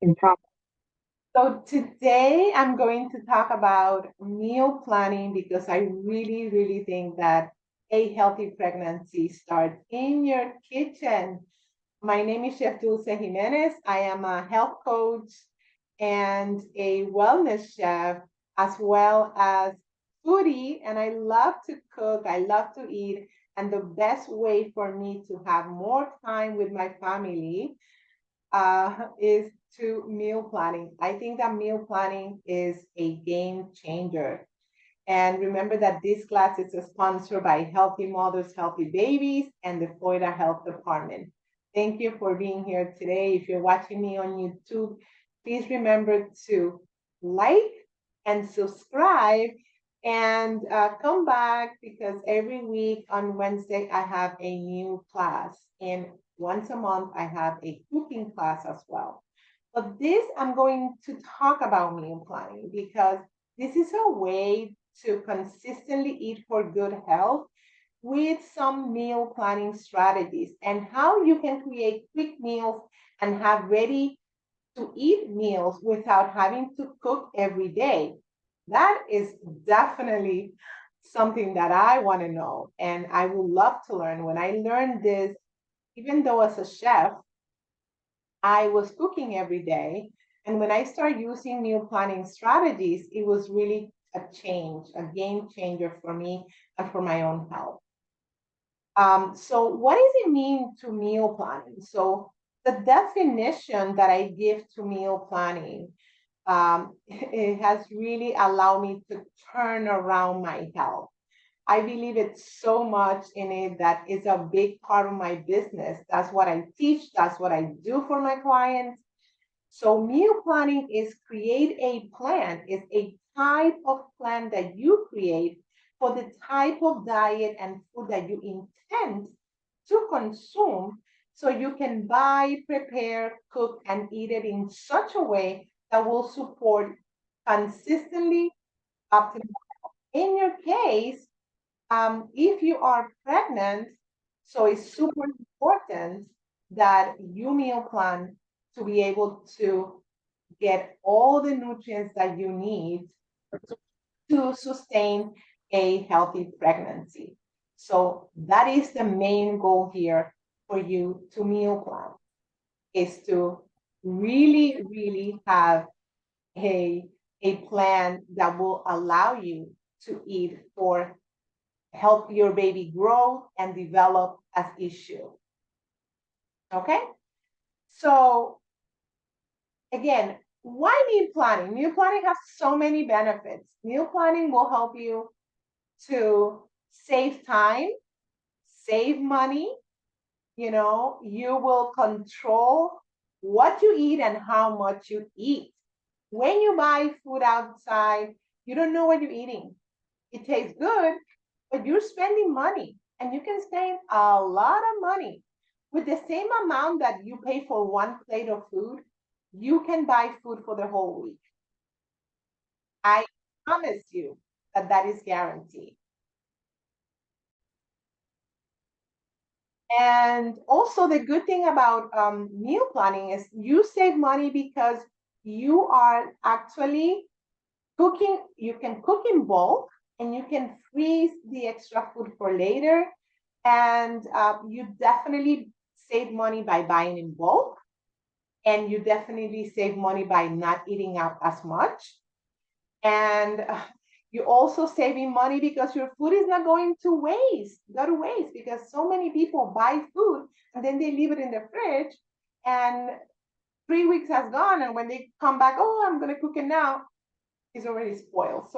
Improper. So today I'm going to talk about meal planning because I really, really think that a healthy pregnancy starts in your kitchen. My name is Chef Dulce Jimenez. I am a health coach and a wellness chef, as well as foodie. And I love to cook, I love to eat. And the best way for me to have more time with my family is to meal planning. I think that meal planning is a game changer. And remember that this class is sponsored by Healthy Mothers, Healthy Babies, and the Florida Health Department. Thank you for being here today. If you're watching me on YouTube, please remember to like and subscribe and come back because every week on Wednesday I have a new class. And once a month I have a cooking class as well. But this, I'm going to talk about meal planning because this is a way to consistently eat for good health with some meal planning strategies and how you can create quick meals and have ready to eat meals without having to cook every day. That is definitely something that I want to know and I would love to learn. When I learned this, even though as a chef, I was cooking every day. And when I started using meal planning strategies, it was really a change, a game changer for me and for my own health. So, what does it mean to meal planning? So, the definition that I give to meal planning, it has really allowed me to turn around my health. I believe it's so much in it that is a big part of my business. That's what I teach, that's what I do for my clients. So meal planning is create a plan, is a type of plan that you create for the type of diet and food that you intend to consume so you can buy, prepare, cook, and eat it in such a way that will support consistently optimal. In your case, if you are pregnant, so it's super important that you meal plan to be able to get all the nutrients that you need to sustain a healthy pregnancy. So that is the main goal here for you to meal plan is to really, really have a, a plan that will allow you to eat for help your baby grow and develop as it should. Okay? So again, why meal planning? Meal planning has so many benefits. Meal planning will help you to save time, save money. You will control what you eat and how much you eat. When you buy food outside, you don't know what you're eating. It tastes good, but you're spending money and you can spend a lot of money. With the same amount that you pay for one plate of food, you can buy food for the whole week. I promise you that that is guaranteed. And also, the good thing about meal planning is you save money because you are actually cooking, you can cook in bulk and you can freeze the extra food for later. And you definitely save money by buying in bulk. And you definitely save money by not eating out as much. And you're also saving money because your food is not going to waste because so many people buy food and then they leave it in the fridge and 3 weeks has gone and when they come back, oh, I'm going to cook it now, it's already spoiled.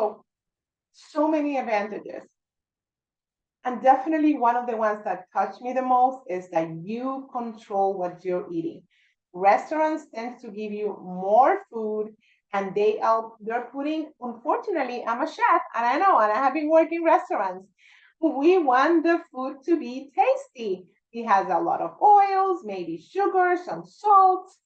So many advantages. And definitely one of the ones that touch me the most is that you control what you're eating. Restaurants tend to give you more food and they're putting, unfortunately, I'm a chef and I know, and I have been working restaurants. We want the food to be tasty. It has a lot of oils, maybe sugar, some salts,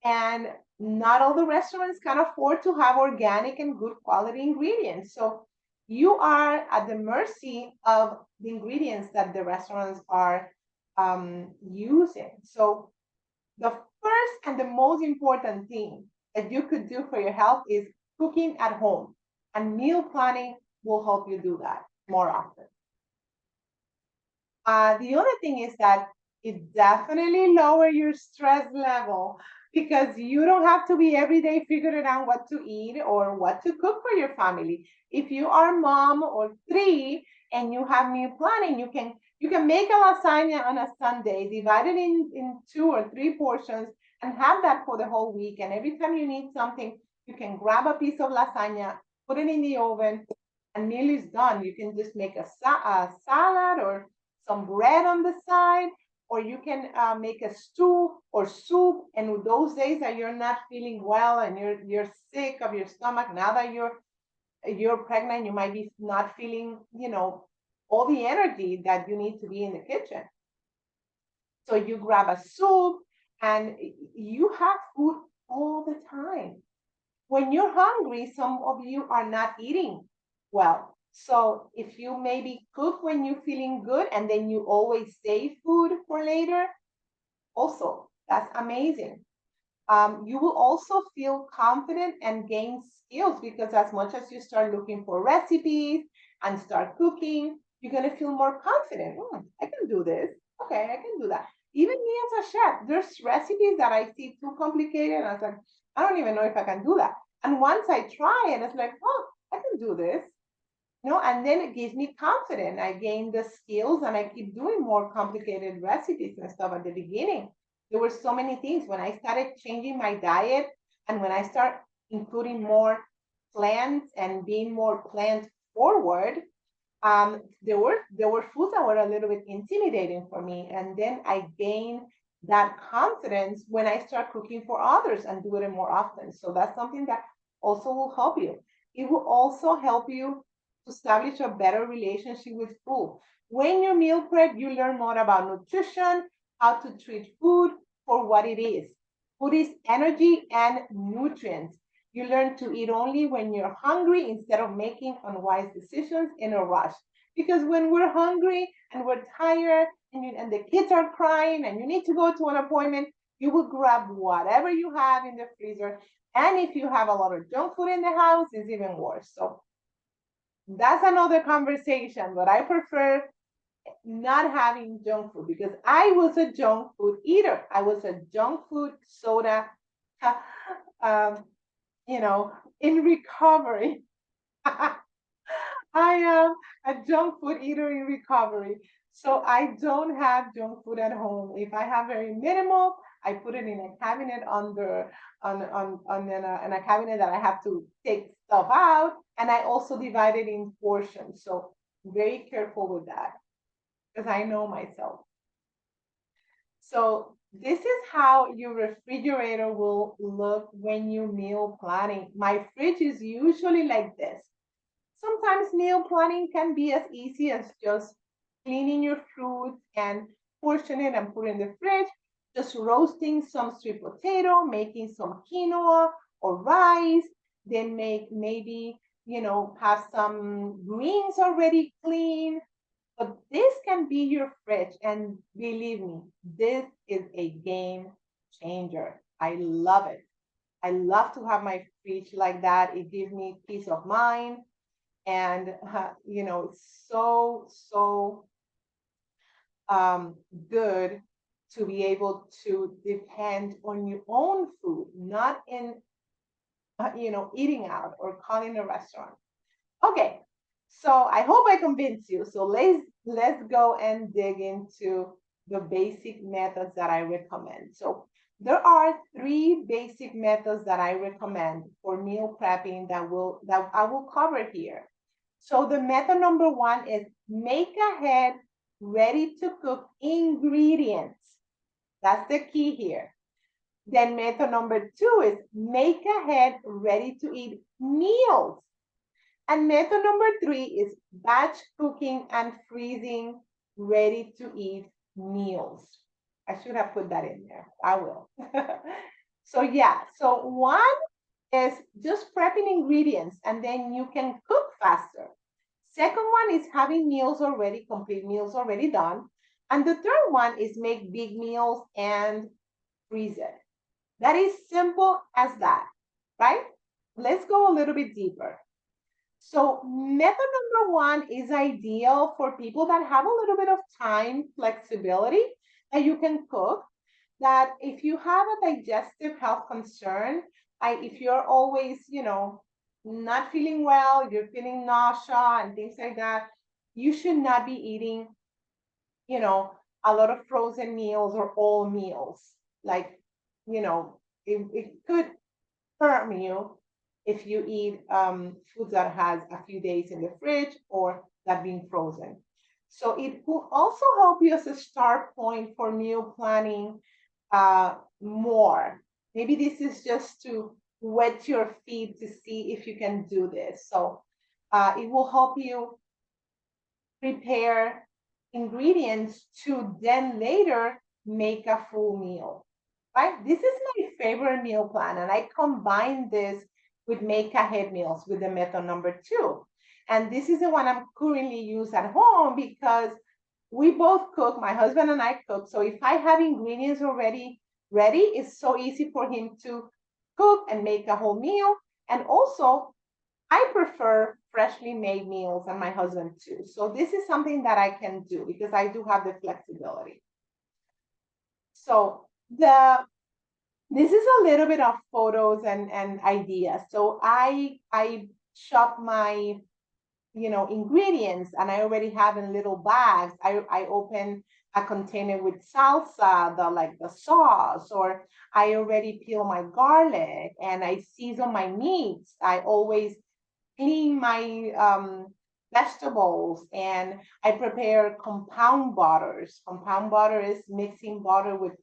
and not all the restaurants can afford to have organic and good quality ingredients. So you are at the mercy of the ingredients that the restaurants are using. So The first and the most important thing that you could do for your health is cooking at home. And meal planning will help you do that more often. The other thing is that it definitely lower your stress level because you don't have to be every day figuring out what to eat or what to cook for your family. If you are mom or three and you have meal planning, you can make a lasagna on a Sunday, divide it in 2 or 3 portions, and have that for the whole week. And every time you need something, you can grab a piece of lasagna, put it in the oven, and meal is done. You can just make a salad or some bread on the side, or you can make a stew or soup. And those days that you're not feeling well and you're sick of your stomach, now that you're pregnant, you might be not feeling, all the energy that you need to be in the kitchen. So you grab a soup and you have food all the time. When you're hungry, some of you are not eating well. So if you maybe cook when you're feeling good and then you always save food for later, also that's amazing. You will also feel confident and gain skills because as much as you start looking for recipes and start cooking, you're going to feel more confident. I can do this. Okay, I can do that. Even me as a chef, there's recipes that I see too complicated. And I was like, I don't even know if I can do that. And once I try it, it's like, oh, I can do this. And then it gives me confidence. I gain the skills and I keep doing more complicated recipes and stuff. At the beginning, there were so many things. When I started changing my diet and when I start including more plants and being more plant forward, there were foods that were a little bit intimidating for me. And then I gained that confidence when I start cooking for others and do it more often. So that's something that also will help you. It will also help you to establish a better relationship with food. When you meal prep, you learn more about nutrition, how to treat food for what it is. Food is energy and nutrients. You learn to eat only when you're hungry instead of making unwise decisions in a rush. Because when we're hungry and we're tired and the kids are crying and you need to go to an appointment, you will grab whatever you have in the freezer. And if you have a lot of junk food in the house, it's even worse. So that's another conversation, but I prefer not having junk food because I was a junk food eater. I was a junk food soda, um, in recovery. I am a junk food eater in recovery. So I don't have junk food at home. If I have very minimal, I put it in a cabinet under in a cabinet that I have to take stuff out. And I also divide it in portions. So very careful with that because I know myself. So this is how your refrigerator will look when you meal planning. My fridge is usually like this. Sometimes meal planning can be as easy as just cleaning your fruit and portioning it and put in the fridge, just roasting some sweet potato, making some quinoa or rice, then make maybe, have some greens already clean. But this can be your fridge. And believe me, this is a game changer. I love it. I love to have my fridge like that. It gives me peace of mind. And, it's so good to be able to depend on your own food, not in, eating out or calling a restaurant. Okay, so I hope I convinced you. So let's go and dig into the basic methods that I recommend. So there are 3 basic methods that I recommend for meal prepping that I will cover here. So the method number 1 is make ahead ready to cook ingredients. That's the key here. Then method number 2 is make ahead ready to eat meals. And method number 3 is batch cooking and freezing ready to eat meals. I should have put that in there. I will. So yeah, so 1 is just prepping ingredients and then you can cook faster. Second one is having meals already, complete meals already done. And the third one is make big meals and freeze it. That is simple as that, right? Let's go a little bit deeper. So method number one is ideal for people that have a little bit of time flexibility that you can cook. That if you have a digestive health concern, if you're always, not feeling well, you're feeling nausea and things like that, you should not be eating, a lot of frozen meals or all meals. Like, it could hurt you if you eat food that has a few days in the fridge or that been frozen. So it will also help you as a start point for meal planning more. Maybe this is just to wet your feet to see if you can do this. So it will help you prepare ingredients to then later make a full meal, right? This is my favorite meal plan, and I combine this with make ahead meals with the method number two. And this is the one I'm currently use at home because we both cook, my husband and I cook. So if I have ingredients already ready, it's so easy for him to cook and make a whole meal. And also, I prefer freshly made meals and my husband too. So this is something that I can do because I do have the flexibility. So this is a little bit of photos and ideas. So I shop my ingredients and I already have in little bags. I open a container with salsa, the sauce, or I already peel my garlic and I season my meats. I always clean my vegetables and I prepare compound butters. Compound butter is mixing butter with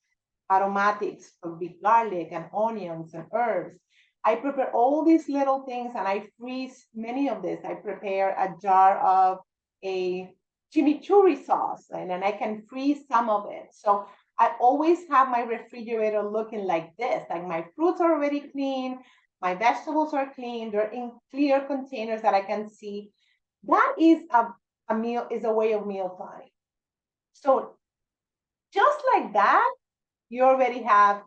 aromatics of big garlic and onions and herbs. I prepare all these little things and I freeze many of this. I prepare a jar of a chimichurri sauce and then I can freeze some of it. So I always have my refrigerator looking like this, like my fruits are already clean, my vegetables are clean, they're in clear containers that I can see. That is a meal, is a way of meal planning. So just like that, you already have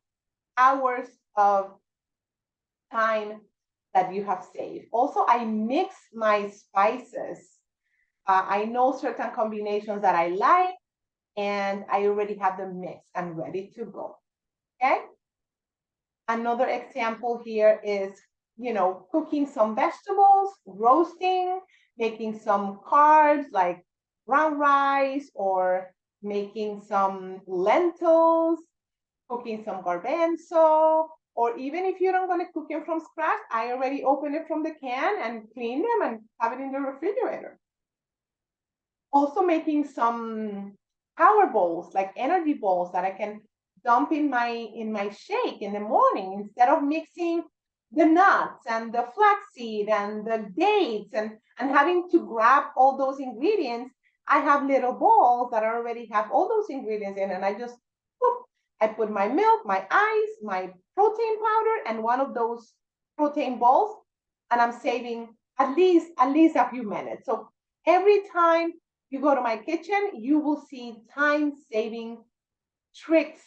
hours of time that you have saved. Also, I mix my spices. I know certain combinations that I like, and I already have them mixed and ready to go. Okay. Another example here is, cooking some vegetables, roasting, making some carbs like brown rice, or making some lentils, cooking some garbanzo, or even if you're not going to cook it from scratch, I already open it from the can and clean them and have it in the refrigerator. Also making some power bowls, like energy bowls that I can dump in my shake in the morning instead of mixing the nuts and the flaxseed and the dates and having to grab all those ingredients. I have little bowls that already have all those ingredients in, and I just whoop, I put my milk, my ice, my protein powder, and one of those protein balls, and I'm saving at least a few minutes. So every time you go to my kitchen, you will see time-saving tricks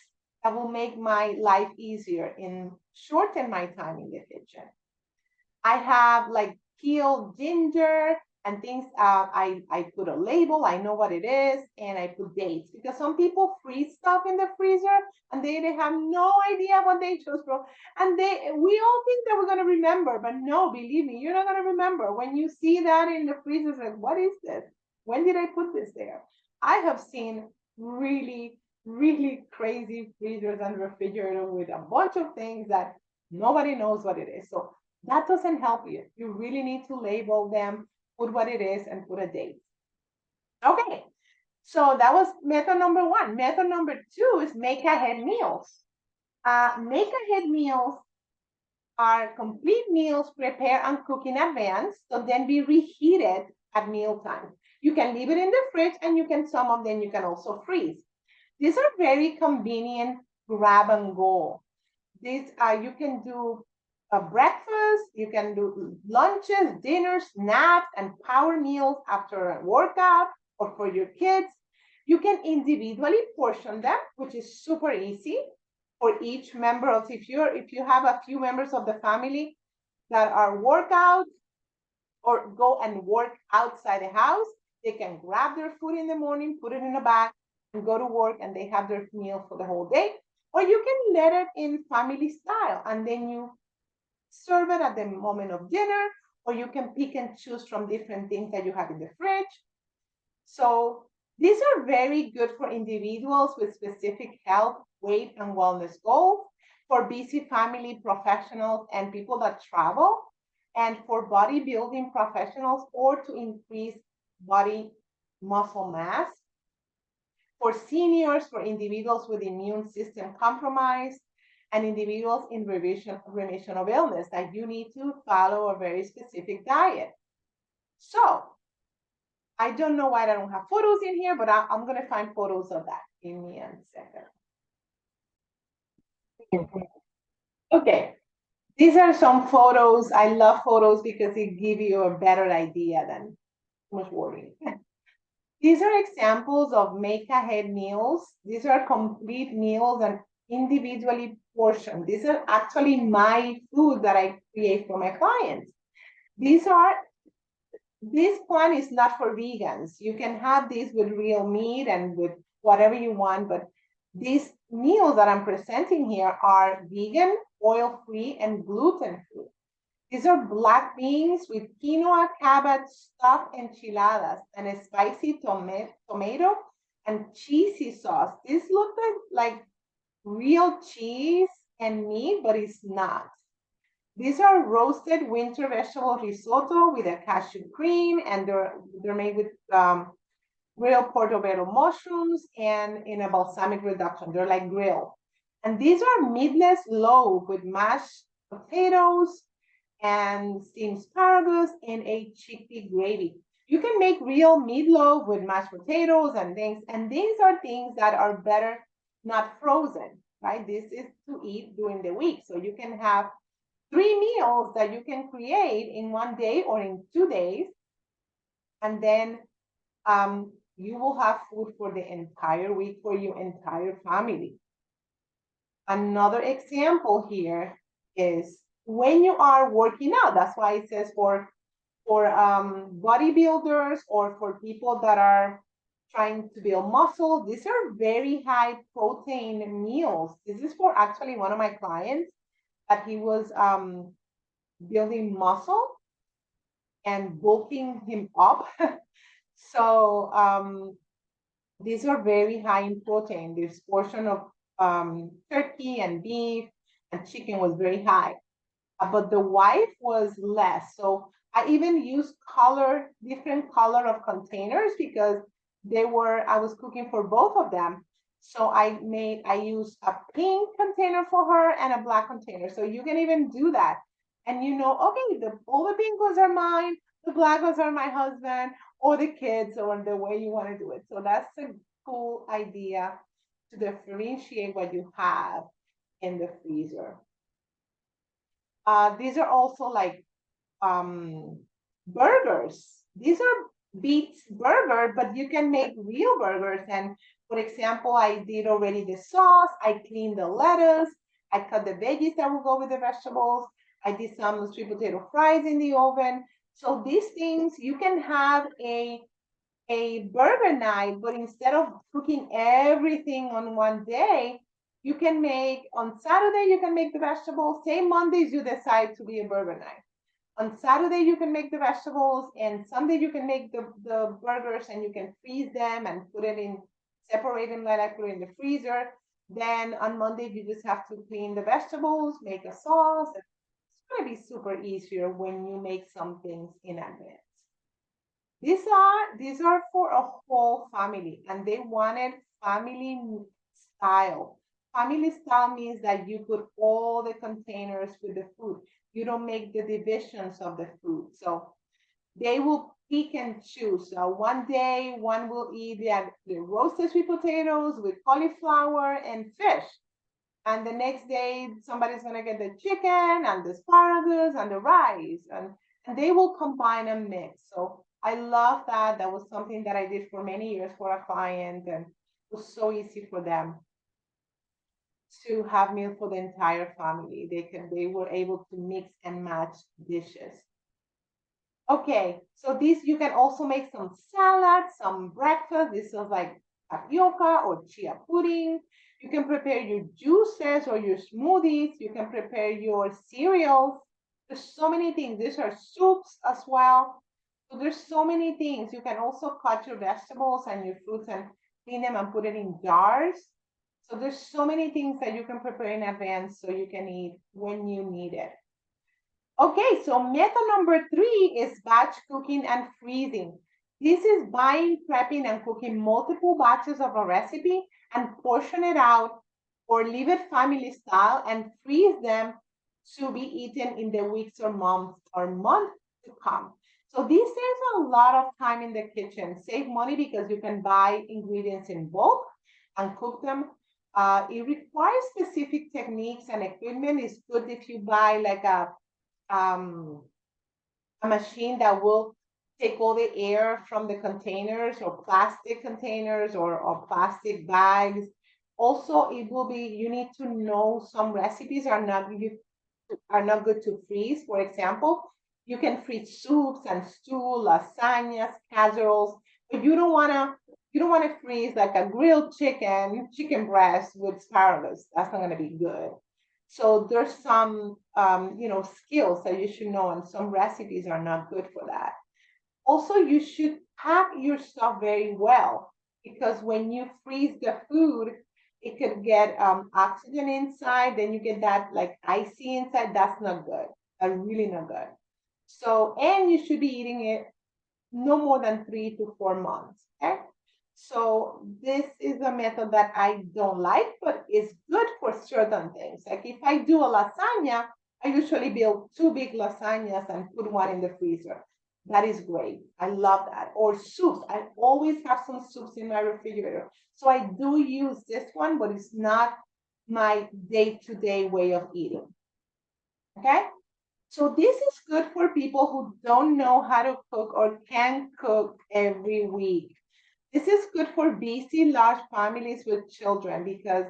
that will make my life easier and shorten my time in the kitchen. I have like peeled ginger and things. I put a label. I know what it is, and I put dates because some people freeze stuff in the freezer and they have no idea what they chose from. And we all think that we're gonna remember, but no, believe me, you're not gonna remember. When you see that in the freezer, it's like, what is this? When did I put this there? I have seen really, really crazy freezers and refrigerators with a bunch of things that nobody knows what it is. So that doesn't help you. You really need to label them, put what it is, and put a date. Okay, so that was method number one. Method number two is make ahead meals. Make ahead meals are complete meals prepared and cooked in advance, so then be reheated at mealtime. You can leave it in the fridge and you can, some of them you can also freeze. These are very convenient grab and go. These you can do a breakfast, you can do lunches, dinners, snacks, and power meals after a workout or for your kids. You can individually portion them, which is super easy. for each member of, if you have a few members of the family that are workout or go and work outside the house, they can grab their food in the morning, put it in a bag, and go to work, and they have their meal for the whole day. Or you can let it in family style, and then you serve it at the moment of dinner, or you can pick and choose from different things that you have in the fridge. So these are very good for individuals with specific health, weight, and wellness goals, for busy family professionals and people that travel, and for bodybuilding professionals or to increase body muscle mass, for seniors, for individuals with immune system compromise, and individuals in remission of illness that you need to follow a very specific diet. So I don't know why I don't have photos in here, but I'm going to find photos of that. Give me a second. Okay, these are some photos. I love photos because they give you a better idea than too much worrying. These are examples of make-ahead meals. These are complete meals and individually portioned. These are actually my food that I create for my clients. This plan is not for vegans. You can have these with real meat and with whatever you want, but these meals that I'm presenting here are vegan, oil-free, and gluten-free. These are black beans with quinoa, cabbage, stuffed enchiladas, and a spicy tomato and cheesy sauce. This looks like real cheese and meat, but it's not. These are roasted winter vegetable risotto with a cashew cream, and they're made with grilled portobello mushrooms and in a balsamic reduction. They're like grilled. And these are meatless loaf with mashed potatoes and steamed asparagus and a chickpea gravy. You can make real meatloaf with mashed potatoes and things, and these are things that are better not frozen, right? This is to eat during the week. So you can have 3 meals that you can create in one day or in 2 days, and then you will have food for the entire week for your entire family. Another example here is when you are working out. That's why it says for bodybuilders or for people that are trying to build muscle. These are very high protein meals. This is for actually one of my clients that he was building muscle and bulking him up. So these are very high in protein. This portion of turkey and beef and chicken was very high, but the white was less. So I even used different color of containers because I was cooking for both of them. So I used a pink container for her and a black container. So you can even do that. And okay, all the pink ones are mine, the black ones are my husband or the kids, or the way you want to do it. So that's a cool idea to differentiate what you have in the freezer. These are also like burgers. These are beets burger, but you can make real burgers. And for example, I did already the sauce. I cleaned the lettuce. I cut the veggies that will go with the vegetables. I did some sweet potato fries in the oven. So these things, you can have a burger night, but instead of cooking everything on one day, you can make on Saturday, you can make the vegetables. Say Mondays, you decide to be a burger night. On Saturday, you can make the vegetables, and Sunday, you can make the burgers, and you can freeze them and separate them like I put in the freezer. Then on Monday, you just have to clean the vegetables, make a sauce. It's going to be super easier when you make some things in advance. These are for a whole family, and they wanted family style. Family style means that you put all the containers with the food. You don't make the divisions of the food. So they will pick and choose. So one day, one will eat the roasted sweet potatoes with cauliflower and fish. And the next day, somebody's going to get the chicken and the asparagus and the rice. And they will combine and mix. So I love that. That was something that I did for many years for a client, and it was so easy for them. to have meal for the entire family. They were able to mix and match dishes. Okay, so this you can also make some salad, some breakfast. This is like tapioca or chia pudding. You can prepare your juices or your smoothies. You can prepare your cereals. There's so many things. These are soups as well. So there's so many things. You can also cut your vegetables and your fruits and clean them and put it in jars. So there's so many things that you can prepare in advance so you can eat when you need it. Okay, so method number 3 is batch cooking and freezing. This is buying, prepping, and cooking multiple batches of a recipe and portion it out or leave it family style and freeze them to be eaten in the weeks or months to come. So this saves a lot of time in the kitchen. Save money because you can buy ingredients in bulk and cook them. It requires specific techniques and equipment. It's good if you buy like um, a machine that will take all the air from the containers or plastic containers or plastic bags. Also, it will be, you need to know some recipes are not good to freeze. For example, you can freeze soups and stew, lasagnas, casseroles, but you don't want to freeze like a grilled chicken breast with asparagus. That's not going to be good. So there's some, skills that you should know, and some recipes are not good for that. Also, you should pack your stuff very well because when you freeze the food, it could get oxygen inside. Then you get that like icy inside. That's not good. That's really not good. So, and you should be eating it no more than 3 to 4 months. Okay. So this is a method that I don't like, but it's good for certain things. Like if I do a lasagna, I usually build 2 big lasagnas and put one in the freezer. That is great. I love that. Or soups. I always have some soups in my refrigerator. So I do use this one, but it's not my day-to-day way of eating. Okay? So this is good for people who don't know how to cook or can cook every week. This is good for busy large families with children because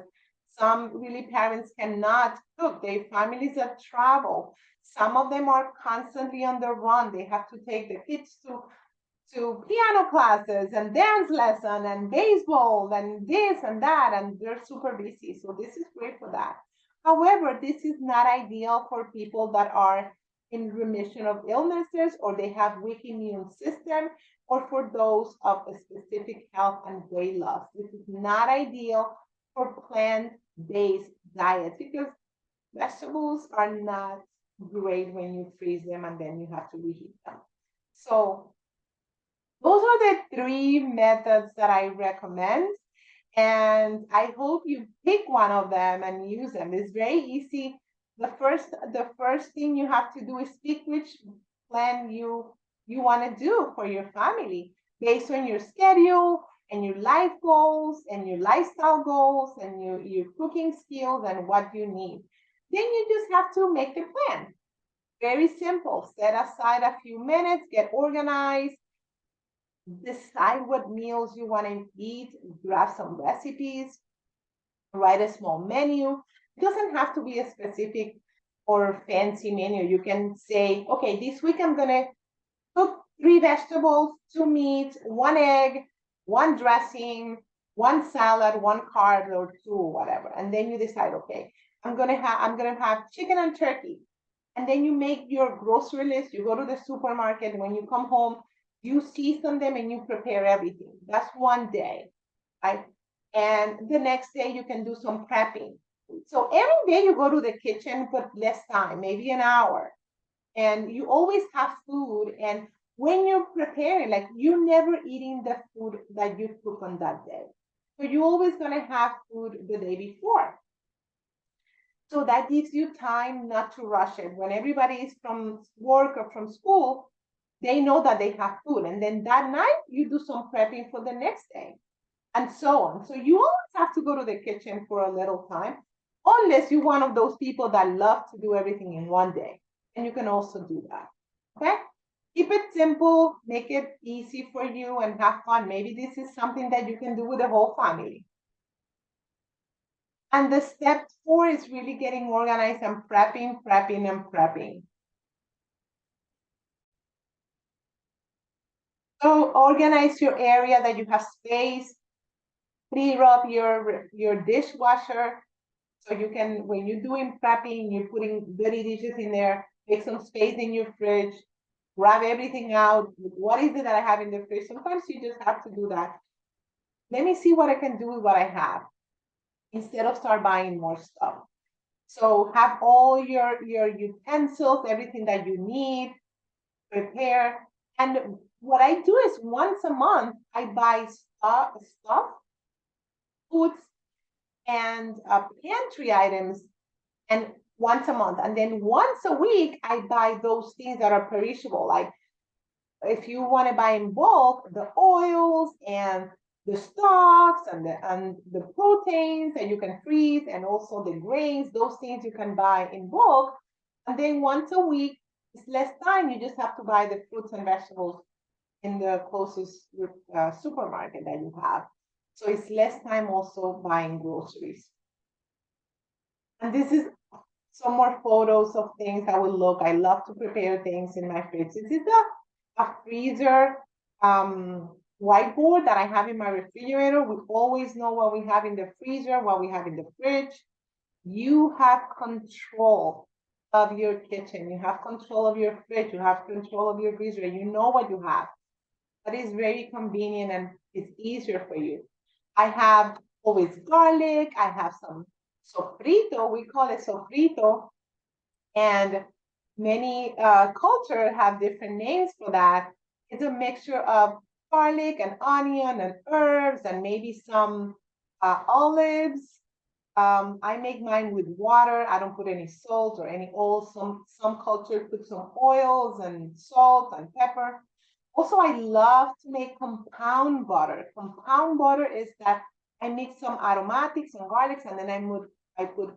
some really parents cannot cook. They families that travel. Some of them are constantly on the run. They have to take the kids to piano classes and dance lesson and baseball and this and that, and they're super busy. So this is great for that. However, this is not ideal for people that are in remission of illnesses or they have weak immune system or for those of a specific health and weight loss. This is not ideal for plant-based diets because vegetables are not great when you freeze them and then you have to reheat them. So those are the 3 methods that I recommend. And I hope you pick one of them and use them. It's very easy. The first thing you have to do is pick which plan you want to do for your family based on your schedule and your life goals and your lifestyle goals and your cooking skills and what you need. Then you just have to make the plan. Very simple. Set aside a few minutes, get organized, decide what meals you want to eat, grab some recipes, write a small menu. It doesn't have to be a specific or fancy menu. You can say, okay, this week I'm going to cook 3 vegetables, 2 meats, 1 egg, 1 dressing, 1 salad, 1 carb, or 2, or whatever. And then you decide, okay, I'm gonna have chicken and turkey. And then you make your grocery list. You go to the supermarket. When you come home, you season them and you prepare everything. That's one day, right? And the next day you can do some prepping. So every day you go to the kitchen, but less time, maybe an hour. And you always have food. And when you're preparing, like you're never eating the food that you cook on that day. So you're always gonna have food the day before. So that gives you time not to rush it. When everybody is from work or from school, they know that they have food. And then that night, you do some prepping for the next day and so on. So you always have to go to the kitchen for a little time, unless you're one of those people that love to do everything in one day. And you can also do that. Okay? Keep it simple, make it easy for you, and have fun. Maybe this is something that you can do with the whole family. And the step 4 is really getting organized and prepping, prepping, and prepping. So organize your area that you have space, clear up your dishwasher. So you can, when you're doing prepping, you're putting dirty dishes in there, make some space in your fridge, grab everything out. What is it that I have in the fridge? Sometimes you just have to do that. Let me see what I can do with what I have instead of start buying more stuff. So have all your utensils, everything that you need, prepare. And what I do is once a month, I buy stuff, foods, and pantry items, and once a month. And then once a week, I buy those things that are perishable. Like if you want to buy in bulk, the oils and the stocks and the proteins that you can freeze, and also the grains, those things you can buy in bulk. And then once a week, it's less time. You just have to buy the fruits and vegetables in the closest supermarket that you have. So it's less time also buying groceries. And this is some more photos of things I will look. I love to prepare things in my fridge. This is a freezer whiteboard that I have in my refrigerator. We always know what we have in the freezer, what we have in the fridge. You have control of your kitchen. You have control of your fridge. You have control of your freezer. You know what you have. That is very convenient and it's easier for you. I have always garlic. I have some sofrito. We call it sofrito. And many cultures have different names for that. It's a mixture of garlic and onion and herbs and maybe some olives. I make mine with water. I don't put any salt or any oil. Some cultures put some oils and salt and pepper. Also, I love to make compound butter. Compound butter is that I mix some aromatics, some garlics, and then I put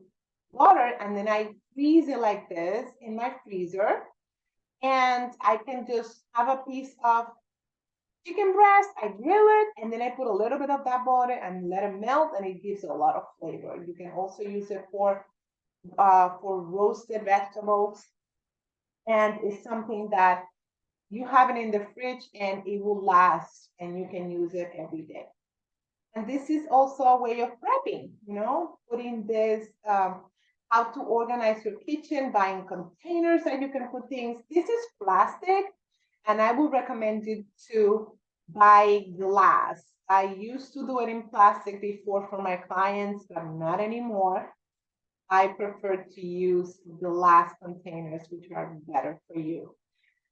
water, and then I freeze it like this in my freezer. And I can just have a piece of chicken breast, I grill it, and then I put a little bit of that butter and let it melt, and it gives a lot of flavor. You can also use it for roasted vegetables, and it's something that you have it in the fridge and it will last, and you can use it every day. And this is also a way of prepping, putting this, how to organize your kitchen, buying containers that you can put things. This is plastic, and I would recommend you to buy glass. I used to do it in plastic before for my clients, but not anymore. I prefer to use glass containers, which are better for you.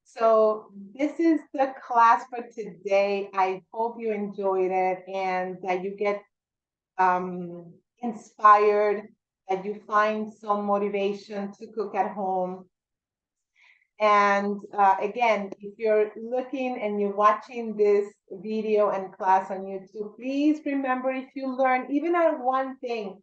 So this is the class for today. I hope you enjoyed it and that you get inspired, that you find some motivation to cook at home. And again, if you're looking and you're watching this video and class on YouTube, please remember, if you learn even at one thing,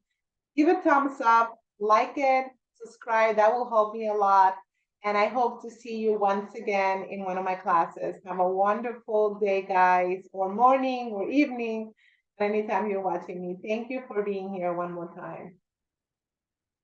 give a thumbs up, like it, subscribe. That will help me a lot. And I hope to see you once again in one of my classes. Have a wonderful day, guys, or morning or evening, anytime you're watching me. Thank you for being here one more time.